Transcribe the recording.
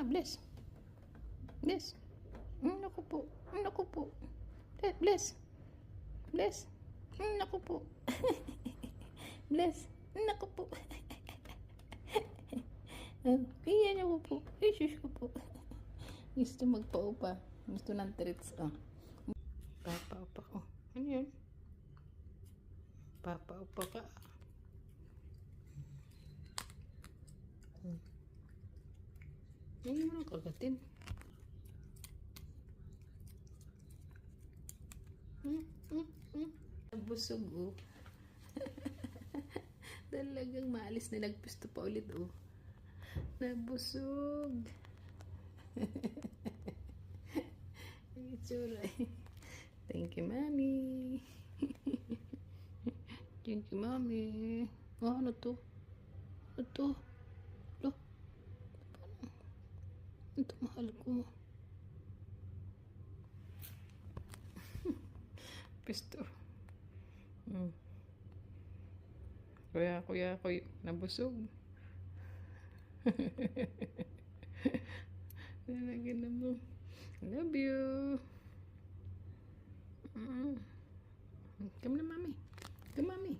Bless. Bless. Naku po. Naku po. Bless. Bless. Naku po. Bless. Naku po. Kaya niya ko po. Isus ko po. Gusto magpaupa. Gusto ng treats. Papaupa ko. Ano yun? Papaupa ka. Hindi mo nang kagatin. Busog oh. Talagang maalis na nagpisto pa ulit oh. Nabusog. Ang itsura eh. Thank you, mommy. Thank you, mommy. Oh, ano to? Ano to? Lo? Ito mahal ko. Pisto. Kuya, nabusog. Nalagyan na mo. Love you. Come na, mami. Come, mami.